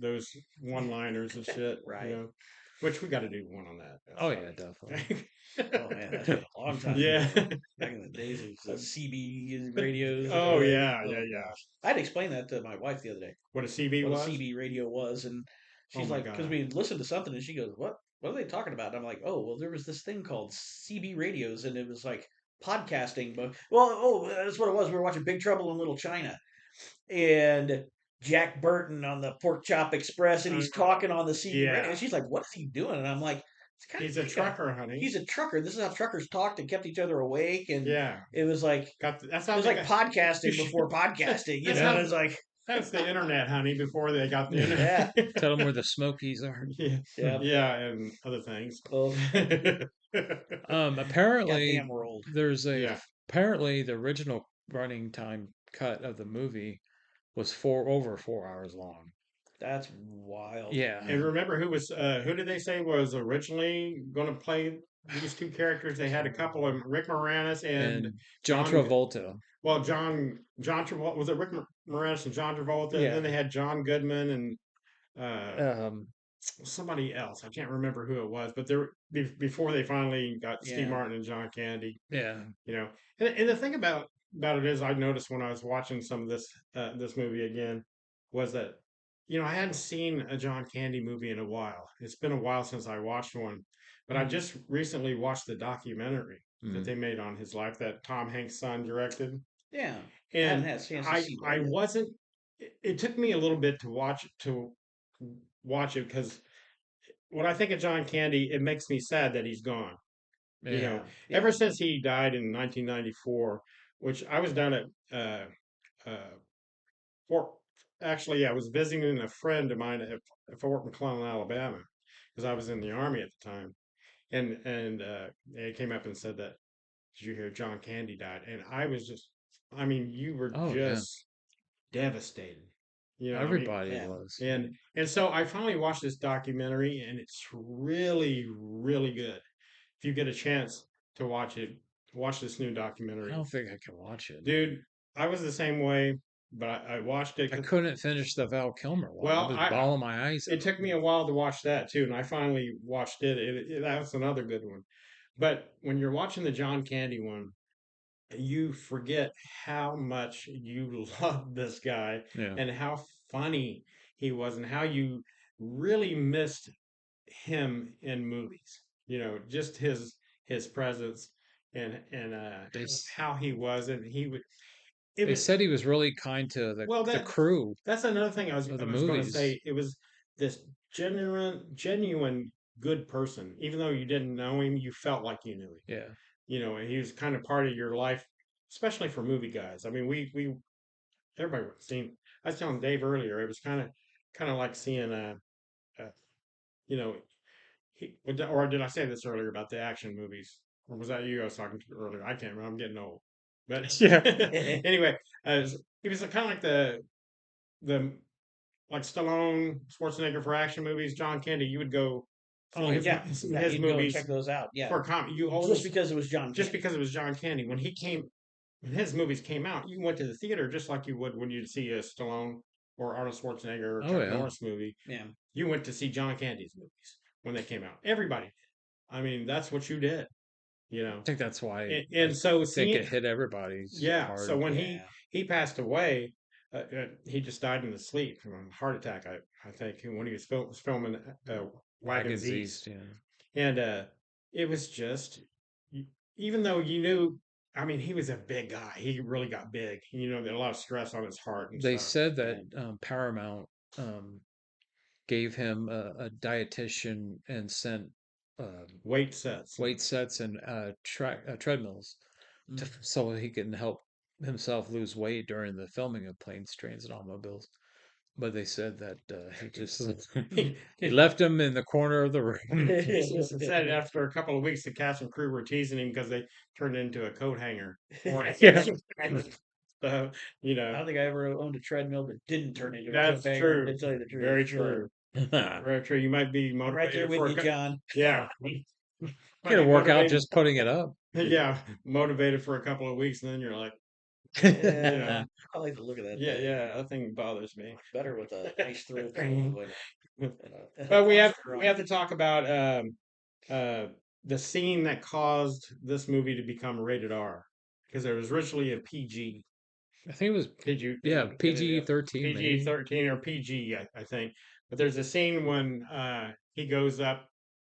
one-liners and shit. Right. Which we got to do one on that. Oh yeah, definitely. Oh man, that's been a long time Yeah. ago. Back in the days of the CB radios. and Oh everything. yeah, Oh, yeah, yeah. gosh. I had to explain that to my wife the other day. What a CB What was? a CB radio was, and she's my like, because God. we listened to something, and she goes, "What? What are they talking about?" And I'm like, "Oh, well, there was this thing called CB radios, and it was like podcasting." But that's what it was. We were watching Big Trouble in Little China, and Jack Burton on the Pork Chop Express, and he's talking on the CB radio. Yeah. And she's like, "What is he doing?" And I'm like, "It's kind He's of a trucker, honey. He's a trucker. This is how truckers talked and kept each other awake." And Yeah. it was like That's it how was they like got- podcasting before podcasting. You That's know, how- and it's like That's the internet, honey, before they got the internet. Tell them where the Smokies are. Yeah. Yeah. Yeah, and other things. well, Apparently, goddamn we're old. there's a Yeah. apparently the original running time cut of the movie was over 4 hours long. That's wild. Yeah, And remember who did they say was originally going to play these two characters? They had a couple of Rick Moranis and John John- Travolta. well, John Travolta, was it Rick Moranis and John Travolta? Yeah. And then they had John Goodman and Um, somebody else. I can't remember who it was, but before they finally got Steve Yeah. Martin and John Candy. yeah, You know, and the thing about it is, I noticed when I was watching some of this movie again, was that I hadn't seen a John Candy movie in a while. It's been a while since I watched one, but I just recently watched the documentary that they made on his life that Tom Hanks' son directed. Yeah. And haven't had a chance to I see that I yet. wasn't. It took me a little bit to watch it because when I think of John Candy, it makes me sad that he's gone. You know, Yeah. ever since he died in 1994, which I was down at Fort. Actually, yeah, I was visiting a friend of mine at Fort McClellan, Alabama, because I was in the army at the time, and they came up and said that, "Did you hear John Candy died?" And I was just, I mean, you were Oh, yeah. just devastated. You know, what I mean? everybody Yeah. was. And so I finally watched this documentary, and it's really, really good. If you get a chance to watch it, watch this new I documentary. don't think I can watch it. Dude, I was the same way, but I watched it. I couldn't finish the Val Kilmer one. Well, I was bawling my eyes It out. took me a while to watch that too, and I finally watched it. That was another good one. But when you're watching the John Candy one, you forget how much you love this guy Yeah. and how funny he was, and how you really missed him in movies. Just his presence and They s- how he was, and he would. They said he was really kind to the crew. That's another thing I was of the going to movies. say. It was this genuine good person. Even though you didn't know him, you felt like you knew him. Yeah. And he was kind of part of your life, especially for movie guys. I mean, we everybody seen. I was telling Dave earlier, it was kind of like seeing you know, or did I say this earlier about the action movies? Or was that you I was talking to earlier? I can't remember. I'm getting old. But Yeah. anyway, he was kind of like the like Stallone, Schwarzenegger for action movies. John Candy, you would go. Oh, his, Yeah. his Yeah, you'd go and movies check those out. Yeah. for comedy. You Just always because it was John. just Candy. because it was John Candy. When his movies came out, you went to the theater just like you would when you'd see a Stallone or Arnold Schwarzenegger or Oh, Chuck yeah. Norris movie. Yeah. You went to see John Candy's movies when they came out. Everybody did. I mean, that's what you did. I think that's why And so I think seeing, it hit everybody. yeah. hard. So when Yeah. he passed away, he just died in his sleep from a heart attack. I think when he was filming Wagons East. yeah. And it was just, even though you knew, I mean, he was a big guy. He really got big. There a lot of stress on his heart and They stuff. said that Paramount gave him a dietitian and sent Weight sets. weight sets and treadmills so he can help himself lose weight during the filming of Planes, Trains, and Automobiles. But they said that he just he left him in the corner of the room. He said after a couple of weeks, the cast and crew were teasing him because they turned into a coat hanger. Yeah. So, I don't think I ever owned a treadmill that didn't turn into a That's cliffhanger, true. to tell you the truth. Very So, true. Very true. You might be I'm right motivated there with for you, John. Yeah. Get a workout just putting it up. Yeah, motivated for a couple of weeks, and then you're like, Yeah. I like the look of that. yeah, thing. yeah, that thing bothers me. Better with a nice through. But we have to talk about uh, the scene that caused this movie to become rated R because it was originally a PG. I think it was PG 13 PG maybe 13 or PG, I think. But there's a scene when he goes up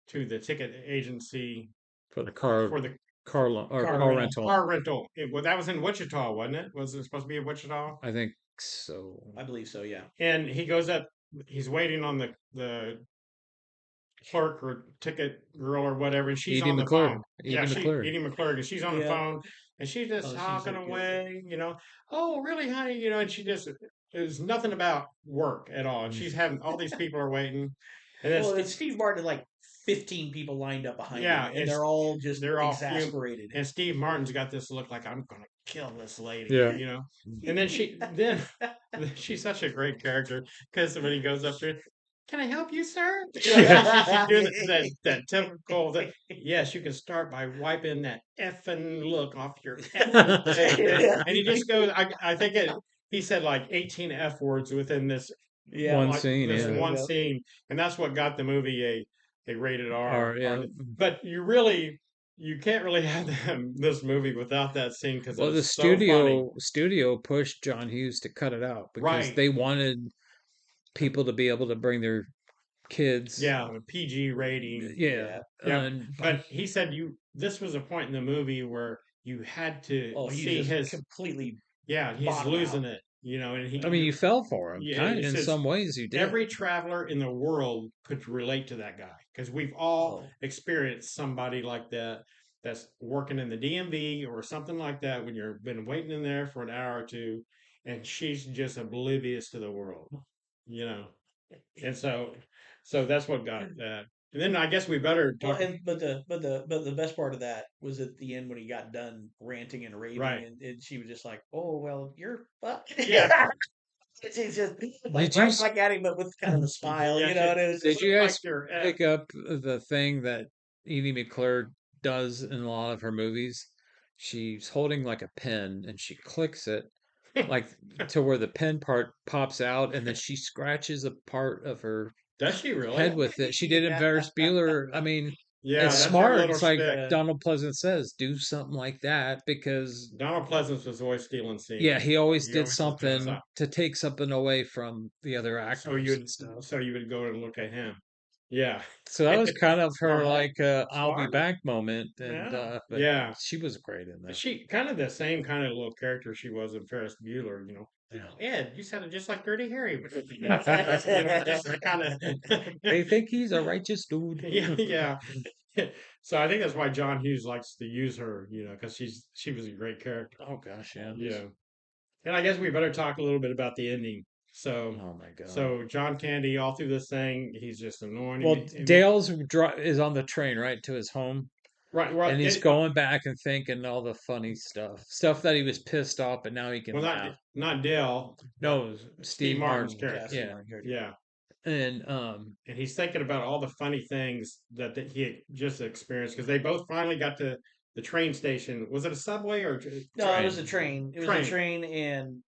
to the ticket agency for the car for the car rental. Car rental. Well, that was in Wichita, wasn't it? Was it supposed to be in Wichita? I think so. I believe so. Yeah. And he goes up. He's waiting on the clerk or ticket girl or whatever, and she's Edie on the McClure. phone. Edie McClure. Edie McClure, and she's on the Yeah. phone, and she's just Oh, she's talking so good. away, Oh, really, honey? And she just there's nothing about work at all. And she's having all these people are waiting, and then Well, and Steve Martin had like 15 people lined up behind Yeah, him, and they're all just they're all fumed. exasperated. And Steve Martin's got this look like I'm gonna kill this lady, Yeah. And then she's such a great character because when he goes up there, can I help you, sir? She's doing that typical yes, you can start by wiping that effing look off your effing face. And he just goes. I think he said like 18 F words within this One like scene, this yeah. one scene, and that's what got the movie a rated R. Yeah. But you can't really have this movie without that scene because Well, the so funny. studio pushed John Hughes to cut it out because Right. they wanted people to be able to bring their kids. Yeah, a PG rating. Yeah. Yeah. But he said this was a point in the movie where you had to see his completely. Yeah, he's bottom losing out. it. And he. I mean, you fell for him. Yeah, In some ways, you did. Every traveler in the world could relate to that guy because we've all experienced somebody like that that's working in the DMV or something like that when you've been waiting in there for an hour or two, and she's just oblivious to the world, And so that's what got that. And then I guess we better talk. But the best part of that was at the end when he got done ranting and raving, Right. and she was just like, "Oh well, you're fucked." Yeah. She's just like right back at him, but with kind of a smile, Yeah, And it was Did just you like, guys pick up the thing that Edie McClure does in a lot of her movies? She's holding like a pen and she clicks it like to where the pen part pops out, and then she scratches a part of her Does she really? head with it. She did it in Ferris Bueller. I mean, Yeah, it's that's her smart. little It's like shtick. Donald Pleasant says, do something like that because Donald Pleasance was always stealing scenes. yeah, he always did was doing something to take something away from the other actors and stuff. So you would go and look at him. Yeah. So that was kind of her Smart. like I'll be Smart. back moment, and but Yeah. she was great in that. She kind of the same kind of little character she was in Ferris Bueller, Ed, you sounded just like Dirty Harry. Just kind of. They think he's a righteous dude. Yeah. So I think that's why John Hughes likes to use her, because she was a great character. Oh gosh, yeah. Yeah. And I guess we better talk a little bit about the ending. So, oh my god. So John Candy, all through this thing, he's just annoying. Well, Dale's is on the train right to his home. Right, and he's going back and thinking all the funny stuff that he was pissed off, but now he can laugh. Not Dale. No, Steve Martin's Martin. character. Yeah. And he's thinking about all the funny things that he had just experienced because they both finally got to the train station. Was it a subway or no? It was a train. It was a train, and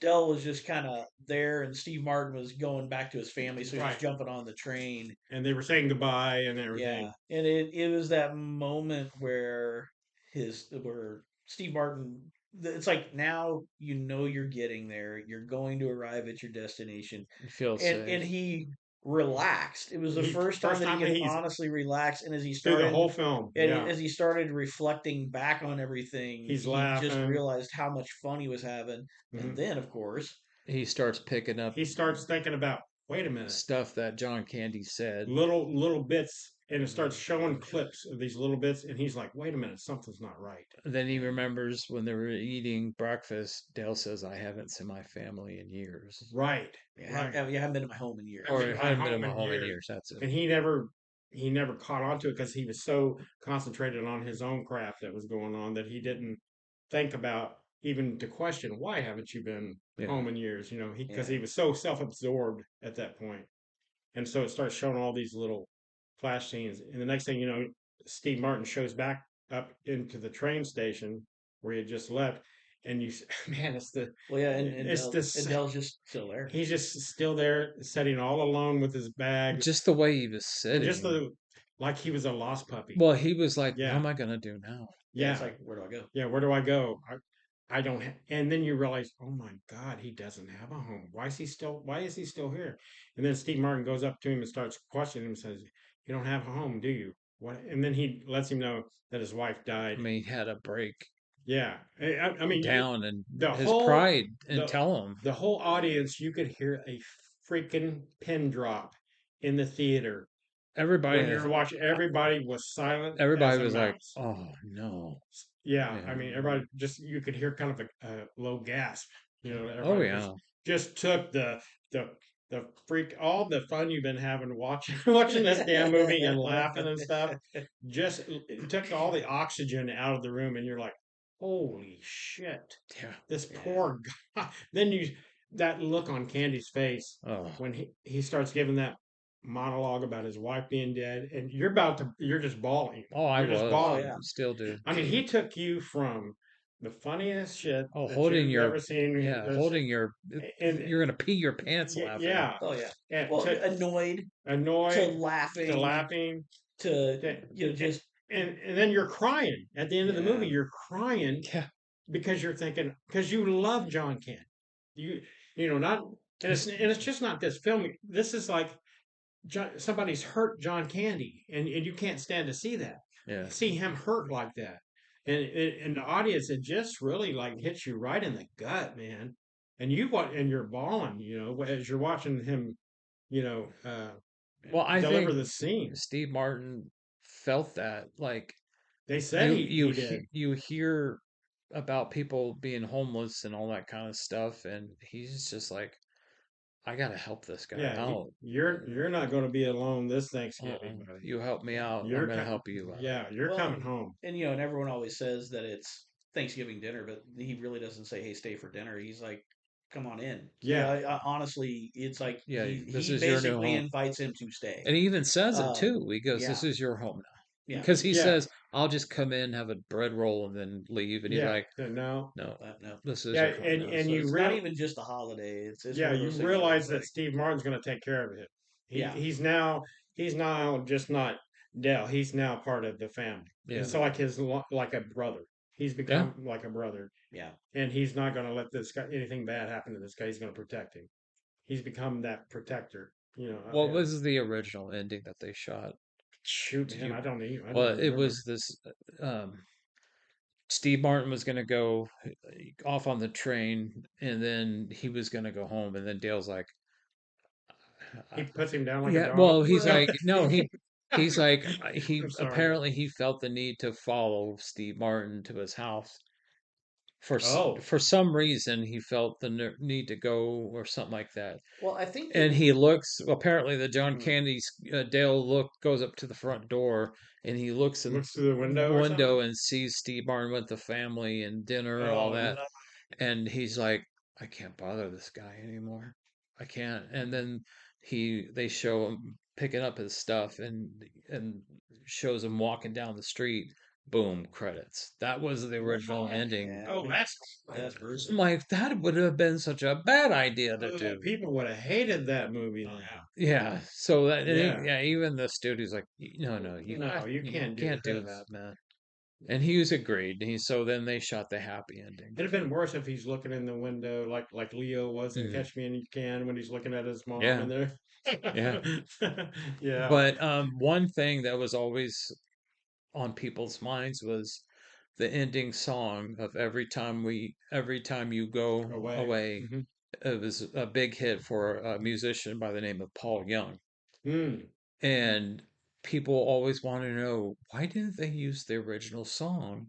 Dell was just kind of there, and Steve Martin was going back to his family, so he was jumping on the train, and they were saying goodbye and everything. Yeah, and it was that moment where Steve Martin. It's like now you're getting there. You're going to arrive at your destination. You feel safe. And he relaxed. It was the first time that he could honestly relax. And as he started the whole film, as he started reflecting back on everything, he's laughing. Just realized how much fun he was having. Mm-hmm. And then, of course, he starts picking up. He starts thinking about, wait a minute, stuff that John Candy said, little bits. And it starts showing clips of these little bits, and he's like, wait a minute, something's not right. Then he remembers when they were eating breakfast, Dale says, I haven't seen my family in years. Right. I haven't been in my home in years. Or I haven't been in my home in years, that's it. And he never caught on to it because he was so concentrated on his own crap that was going on that he didn't think about even to question, why haven't you been home in years? Because he was so self-absorbed at that point. And so it starts showing all these little flash scenes, and the next thing you know, Steve Martin shows back up into the train station where he had just left, and man, Well, yeah, and it's And this. Dell's just still there. He's just still there, sitting all alone with his bag, Just the way he was and just sitting. like he was a lost puppy. Well, he was like, "What Yeah, am I gonna do now?" Yeah, it's yeah, like, where do I go? yeah. Where do I go? I don't. And then you realize, oh my God, he doesn't have a home. Why is he still? Why is he still here? And then Steve Martin goes up to him and starts questioning him and says, "You don't have a home, do you?" What? And then he lets him know that his wife I died. mean, he had to break Yeah, I mean, down and the his whole pride and the tell him. the whole audience, you could hear a freaking pin drop in the theater when Everybody, you were watching. Everybody was silent as everybody a was like, mouse. "Oh no!" Yeah, Yeah. I mean, everybody just you could hear kind of a low gasp. You know, Oh everybody yeah. just took the the freak all the fun you've been having watching watching this damn movie and laughing and stuff. Just it took all the oxygen out of the room, and you're like, holy shit, Yeah. this Yeah. poor guy. Then that look on Candy's face Oh. when he starts giving that monologue about his wife being dead, and you're just bawling. Oh, I You're just was. Oh bawling. yeah. Still do. I mean, he took you from the funniest shit Oh, that holding you've your ever seen. yeah, holding your And you're gonna pee your pants laughing. yeah, Oh yeah. and Well, annoyed to annoyed to laughing laughing to to, just and then you're crying at the end of the movie. yeah. You're crying Yeah. because you're thinking because you love John Kent. You you know not and it's just not this film. This is like somebody's hurt John Candy, and you can't stand to see that. Yeah. See him hurt like that, and the audience, it just really like hits you right in the gut, man. And you're bawling, as you're watching him, you know, Well, I deliver think the scene. Steve Martin felt that. Like They said you he did. you hear about people being homeless and all that kind of stuff, and he's just like, I gotta help this guy Yeah, out. you're not going to be alone this Thanksgiving, Uh-uh. buddy. You help me out, I'm gonna help you out. Yeah, you're Well, coming home. and and everyone always says that it's Thanksgiving dinner, but he really doesn't say, "Hey, stay for dinner." He's like, "Come on in." Yeah, Honestly, it's like Yeah, this he is your new basically home. invites him to stay. And he even says it Um, too. He goes, "This yeah, is your home now." yeah, Because he yeah, says, "I'll just come in, have a bread roll, and then leave." And he's yeah. like, No, "No, no. this is yeah, your home now." and So you it's not real even just a holiday. It's yeah, one of you those things where realize it's that like, Steve Martin's going to take care of it. yeah, He's now just not Dell. He's now part of the family. Yeah, It's like like a brother. He's yeah. become like a brother, yeah. and he's not going to let this guy anything bad happen to this guy. He's going to protect him. He's become that protector. Of What him. was the original ending that they shot? Shoot, Do man, you? I don't Well, it remember. was this. Um, Steve Martin was gonna go off on the train, and then he was gonna go home, and then Dale's like, He puts him down like a yeah, dog. well, he's No, like, no, he's like, he I'm sorry. apparently he felt the need to follow Steve Martin to his house Oh, for some reason. He felt the need to go or something like that. Well, I think And that he looks. Apparently, the John hmm. Candy's Dale goes up to the front door, and he looks in Looks through the the window or something. window and sees Steve Martin with the family and dinner, all Oh that, no. and he's like, I can't bother this guy anymore. I can't. And then they show him picking up his stuff and shows him walking down the street. Boom, credits. That was the original ending. yeah, Oh, that's brutal. I'm like, that would have been such a bad idea to do. people would have hated that movie then. Yeah. So that Yeah. yeah, even the studio's like, No, no, No, you you can't do can't do this. that, man." And Hughes agreed. So then they shot the happy ending. It'd have been worse if he's looking in the window like Leo was in Mhm. Catch Me If You Can when he's looking at his mom Yeah. and there. Yeah. Yeah. But one thing that was always on people's minds was the ending song of every time you go Away. away. Hmm. It was a big hit for a musician by the name of Paul Young. Mm. And people always want to know, why didn't they use the original song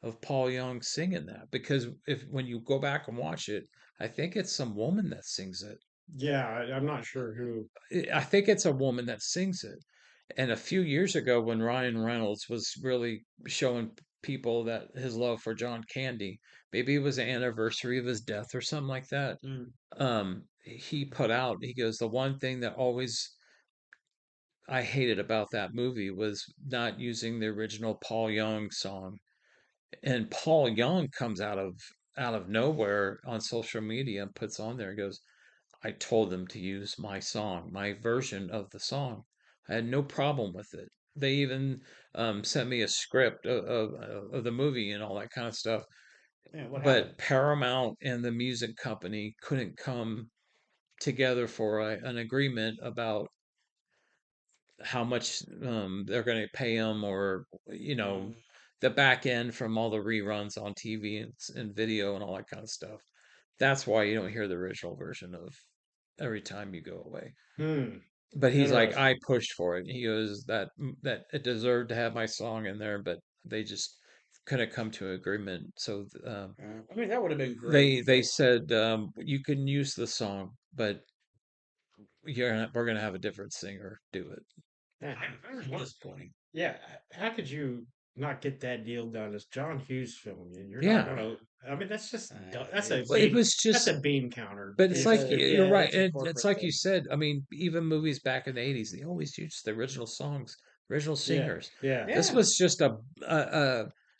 of Paul Young singing that? Because if when you go back and watch it, I think it's some woman that sings it. Yeah, I'm not sure who. I think it's a woman that sings it. And a few years ago, when Ryan Reynolds was really showing people that his love for John Candy, maybe it was the anniversary of his death or something like that. Mm. He put out, he goes, the one thing that always I hated about that movie was not using the original Paul Young song. And Paul Young comes out of out of nowhere on social media and puts on there and goes, I told them to use my song, my version of the song. I had no problem with it. They even sent me a script of the movie and all that kind of stuff. Yeah, what happened? But Paramount and the music company couldn't come together for an agreement about how much they're going to pay them, or Mm, the back end from all the reruns on TV and video and all that kind of stuff. That's why you don't hear the original version of Every Time You Go Away. Hmm. But he's like, Interesting. I pushed for it. He goes that it deserved to have my song in there, but they just couldn't come to an agreement. So I mean, that would have been they great, they but said you can use the song, but we're gonna have a different singer do it. Yeah, very disappointing. yeah, how could you not get that deal done? It's John Hughes film. You're not Yeah, gonna. I mean, that's just well, it was that's just, a bean counter. but it's Piece like of you're Yeah, right, it's a and it's corporate like you thing. said. I mean, even movies back in the '80s, they always used the original songs, original yeah, singers. yeah. This Yeah, was just a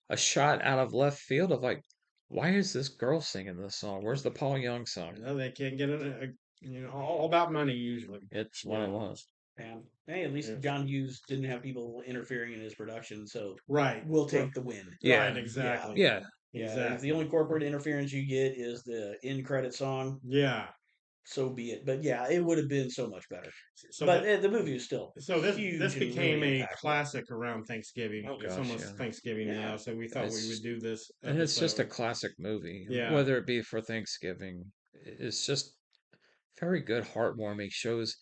a shot out of left field of like, why is this girl singing this song? Where's the Paul Young song? They can't get it. All about money usually. It's one Yeah, of those. and hey, at least yeah. John Hughes didn't have people interfering in his production, so Right, we'll take the win. right, Yeah, Yeah, exactly, yeah, yeah. If the exactly. only corporate interference you get is the end credit song, Yeah. so be it. But yeah, it would have been so much better. So But that the movie is still so this huge and really became a impactful. classic around Thanksgiving. oh It's gosh, almost yeah. Thanksgiving Yeah, now, so we thought we would It's do this and it's just a episode. classic movie, Yeah. whether it be for Thanksgiving. It's just very good, heartwarming. Shows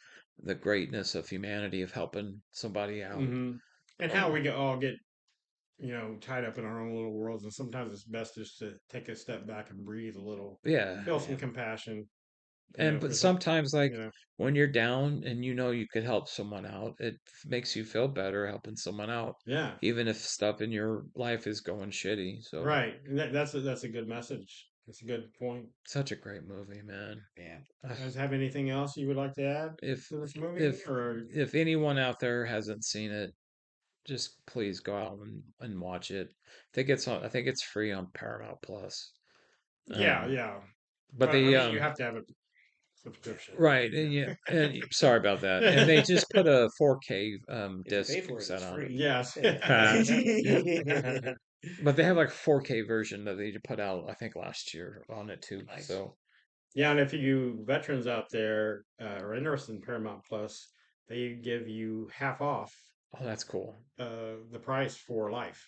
the greatness of humanity of helping somebody out. And how we all get tied up in our own little worlds, and sometimes it's best just to take a step back and breathe a little, Yeah, feel some yeah. compassion, and for but some, sometimes, like you know. when you're down and you could help someone out, it makes you feel better helping someone out, Yeah. even if stuff in your life is going shitty. So, Right. And that's a good message. That's a good point. such a great movie, man. Yeah. Uh, You guys have anything else you would like to add If to this movie, if or if anyone out there hasn't seen it, just please go out and watch it. I think it's free on Paramount Plus. yeah, Um, yeah. but Well, I the mean, you have to have a subscription. right, and yeah, and sorry about that. And they just put a 4K If you disc pay for it, set it's on it. free. Yes. But they have like 4K version that they put out, I think, last year on it too. Nice. So, Yeah, and if you veterans out there are interested in Paramount Plus, they give you half off oh, that's cool. the price for life.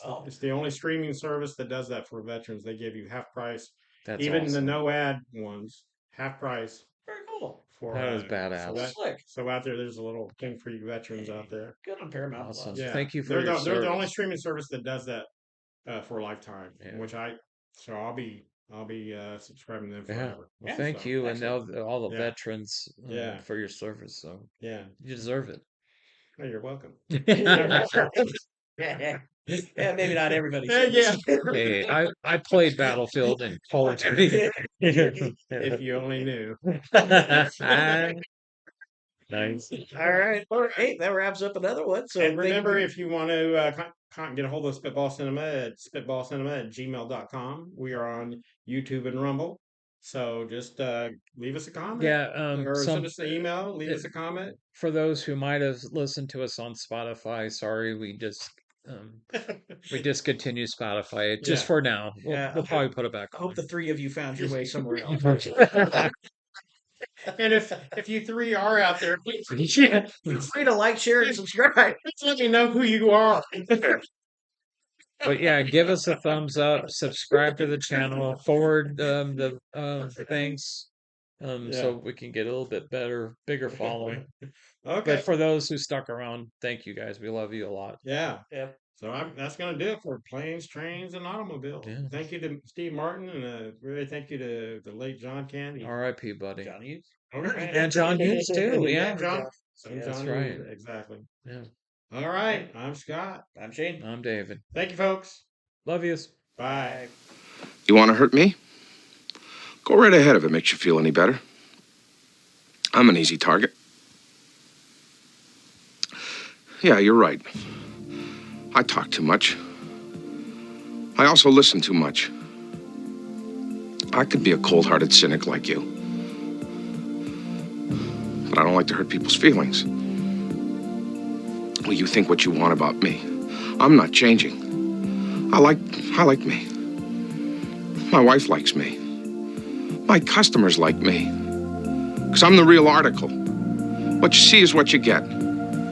Oh, It's the only streaming service that does that for veterans. They give you half price, That's even the awesome. no ad ones, half price very cool. for That is so That's badass. that slick. so out there. There's a little thing for you veterans out Hey, there. good on Paramount Awesome. Plus. Yeah, Thank you for your they're the only service. streaming service that does that for a lifetime. Yeah. Which so I'll be subscribing to them Yeah. forever. Well, Yeah, thank So you and excellent. all the yeah, veterans yeah, for your service. So yeah. you deserve it. Oh, you're welcome. Yeah, maybe not everybody's Yeah. service. Hey, I played Battlefield and Call of Duty. If you only knew. Nice. All right. Well, hey, that wraps up another one. So And thank remember, you. if you want to get a hold of Spitball Cinema at spitballcinema@gmail.com. We are on YouTube and Rumble. So just leave us a comment Yeah, or send us an email, leave uh, us a comment. for those who might have listened to us on Spotify, sorry, um, we discontinued Spotify just Yeah. for now. Yeah, We'll probably put it back I hope on. the three of you found your way somewhere else. And if you three are out there, please, Yeah. Feel free to like, share, and subscribe. please let me know who you are. But yeah, give us a thumbs up, subscribe to the channel, forward the things, Yeah. so we can get a little bit bigger following. Okay. But for those who stuck around, thank you guys. We love you a lot. Yeah. Yep. So that's going to do it for Planes, Trains, and Automobiles. Yeah. Thank you to Steve Martin, and really thank you to the late John Candy. R.I.P. buddy. John Hughes. And John Hughes too. Yeah. John. Yeah, that's John right. Hughes, exactly. Yeah. All right. I'm Scott. I'm Shane. I'm David. Thank you, folks. Love yous. Bye. You want to hurt me? Go right ahead if it makes you feel any better. I'm an easy target. Yeah, you're right. I talk too much. I also listen too much. I could be a cold-hearted cynic like you. But I don't like to hurt people's feelings. Well, you think what you want about me. I'm not changing. I like me. My wife likes me. My customers like me. Because I'm the real article. What you see is what you get.